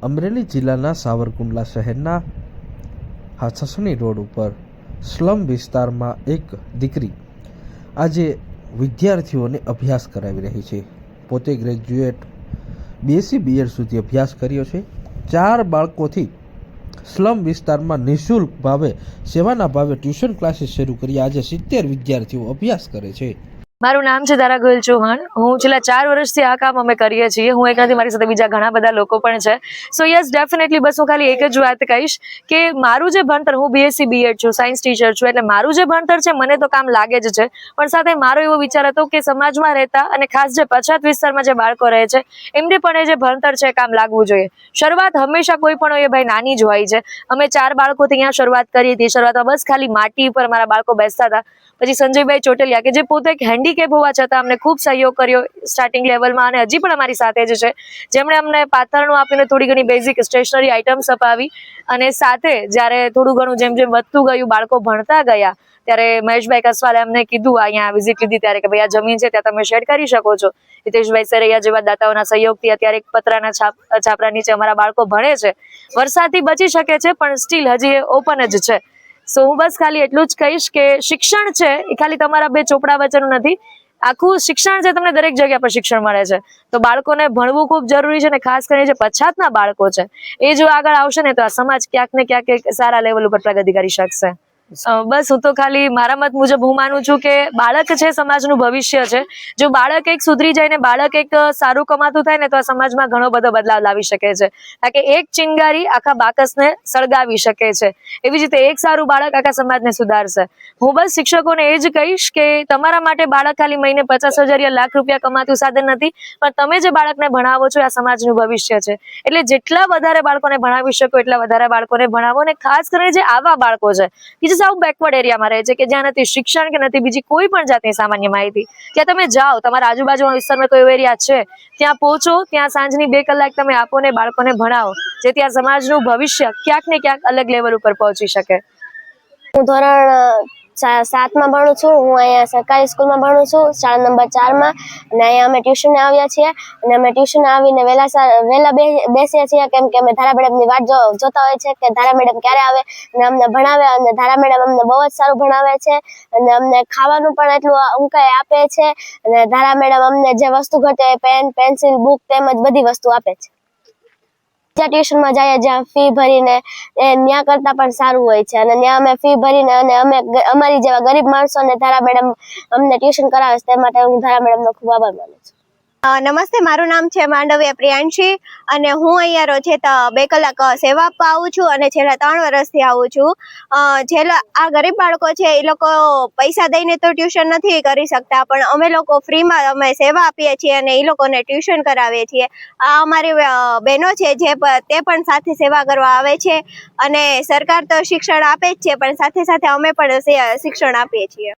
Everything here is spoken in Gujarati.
અમરેલી જિલ્લાના સાવરકુંડલા શહેરના હાથસણી રોડ ઉપર સ્લમ વિસ્તારમાં એક દીકરી આજે વિદ્યાર્થીઓને અભ્યાસ કરાવી રહી છે. પોતે ગ્રેજ્યુએટ BSc BEd સુધી અભ્યાસ કર્યો છે. 4 બાળકોથી સ્લમ વિસ્તારમાં નિઃશુલ્ક ભાવે સેવાના ભાવે ટ્યુશન ક્લાસીસ શરૂ કરી આજે 70 વિદ્યાર્થીઓ અભ્યાસ કરે છે. મારું નામ છે ધારા ગોયલ ચૌહાણ. હું છેલ્લા 4 વર્ષથી આ કામ અમે કરીએ છીએ. હું એક નથી, મારી સાથે બીજા ઘણા બધા લોકો પણ છે. સો યસ, ડેફિનેટલી બસ હું ખાલી એક જ વાત કહીશ કે મારું જે ભણતર, હું BSc BEd છું, સાયન્સ ટીચર છું, એટલે મારું જે ભણતર છે મને તો કામ લાગે જ છે. પણ સાથે મારો એવો વિચાર હતો કે સમાજમાં રહેતા અને ખાસ જે પછાત વિસ્તારમાં જે બાળકો રહે છે એમને પણ એ જે ભણતર છે કામ લાગવું જોઈએ. શરૂઆત હંમેશા કોઈ પણ હોય ભાઈ નાની જ હોય છે. અમે 4 બાળકોથી અહીંયા શરૂઆત કરી હતી. શરૂઆતમાં બસ ખાલી માટી પર મારા બાળકો બેસતા હતા. પછી સંજયભાઈ ચોટલિયા કે જે પોતે એક હેન્ડીકેપ હોવા છતાં અમને ખૂબ સહયોગ કર્યો સ્ટાર્ટિંગ લેવલમાં, અને હજી પણ અમારી સાથે જ છે, જેમણે અમને પાથરણું આપીને થોડી ઘણી બેઝિક સ્ટેશનરી આઇટમ્સ અપાવી. અને સાથે જ્યારે થોડું ઘણું જેમ જેમ વધતું ગયું, બાળકો ભણતા ગયા, ત્યારે મહેશભાઈ કસવાલે અમને કીધું અહીંયા વિઝિટ લીધી ત્યારે કે ભાઈ આ જમીન છે ત્યાં તમે શેડ કરી શકો છો. હિતેશભાઈ સરૈયા જેવા દાતાઓના સહયોગથી અત્યારે એક પતરાના છાપરા નીચે અમારા બાળકો ભણે છે. વરસાદથી બચી શકે છે પણ સ્ટીલ હજી ઓપન જ છે. સો હું બસ ખાલી એટલું જ કહીશ કે શિક્ષણ છે એ ખાલી તમારા 2 ચોપડા વચ્ચેનું નથી. આખું શિક્ષણ છે, તમને દરેક જગ્યા પર શિક્ષણ મળે છે. તો બાળકોને ભણવું ખૂબ જરૂરી છે, અને ખાસ કરીને જે પછાતના બાળકો છે એ જો આગળ આવશે ને તો આ સમાજ ક્યાંક ને ક્યાંક એક સારા લેવલ ઉપર પ્રગતિ કરી શકશે. બસ હું તો ખાલી મારા મત મુજબ હું માનું છું કે બાળક છે સમાજનું ભવિષ્ય છે. જો બાળક એક સુધરી જાય ને બાળક એક સારું કમાતું થાય ને તો આ સમાજમાં ઘણો બધો બદલાવ લાવી શકે છે. કારણ કે એક ચિંગારી આખા બાકસને સળગાવી શકે છે. એવી જ રીતે એક સારું બાળક આખા સમાજને સુધારશે. હું બસ શિક્ષકોને એ જ કહીશ કે તમારા માટે બાળક ખાલી મહિને 50,000 યા લાખ રૂપિયા કમાતું સાધન નથી, પણ તમે જે બાળકને ભણાવો છો આ સમાજનું ભવિષ્ય છે. એટલે જેટલા વધારે બાળકોને ભણાવી શકો એટલા વધારે બાળકોને ભણાવો. અને ખાસ કરીને જે આવા બાળકો છે કે જે સાવ બેકવર્ડ એરિયામાં રહે છે, કે જ્યાં નથી શિક્ષણ કે નથી બીજી કોઈ પણ જાતની સામાન્ય માહિતી, ત્યાં તમે જાઓ, તમારા આજુબાજુના વિસ્તારમાં કોઈ એવો એરિયા છે ત્યાં પહોંચો, ત્યાં સાંજની 2 કલાક તમે આપો ને બાળકોને ભણાવો, જેથી આ સમાજનું ભવિષ્ય ક્યાંક ને ક્યાંક અલગ લેવલ ઉપર પહોંચી શકે. હું ધોરણ 7માં ભણું છું. હું અહીંયા સરકારી સ્કૂલમાં ભણું છું, શાળા નંબર 4માં. અને અહીંયા અમે ટ્યુશને આવ્યા છીએ. અને અમે ટ્યુશને આવીને વહેલા બેસીએ છીએ, કેમ કે અમે ધારા મેડમની વાટ જોતા હોય છે કે ધારા મેડમ ક્યારે આવે અને અમને ભણાવે. અને ધારા મેડમ અમને બહુ જ સારું ભણાવે છે, અને અમને ખાવાનું પણ એટલું ઊંકાઈ આપે છે. અને ધારા મેડમ અમને જે વસ્તુ ઘટે પેન, પેન્સિલ, બુક તેમજ બધી વસ્તુ આપે છે. જ્યાં ટ્યુશનમાં જાય જ્યાં ફી ભરીને ત્યાં કરતાં પણ સારું હોય છે. અને ત્યાં અમે ફી ભરીને અને અમે અમારી જેવા ગરીબ માણસોને ધારા મેડમ અમને ટ્યુશન કરાવે છે, તે માટે હું ધારા મેડમનો ખૂબ આભાર માનું છું. નમસ્તે, મારું નામ છે માંડવિયા પ્રિયાંશી, અને હું અહીંયા રોજે 2 કલાક સેવા આપવા આવું છું, અને છેલ્લા 3 વર્ષથી આવું છું. આ ગરીબ બાળકો છે એ લોકો પૈસા દઈને તો ટ્યુશન નથી કરી શકતા, પણ અમે લોકો ફ્રીમાં અમે સેવા આપીએ છીએ અને એ લોકોને ટ્યુશન કરાવીએ છીએ. આ અમારી બહેનો છે તે પણ સાથે સેવા કરવા આવે છે. અને સરકાર તો શિક્ષણ આપે જ છે, પણ સાથે સાથે અમે પણ શિક્ષણ આપીએ છીએ.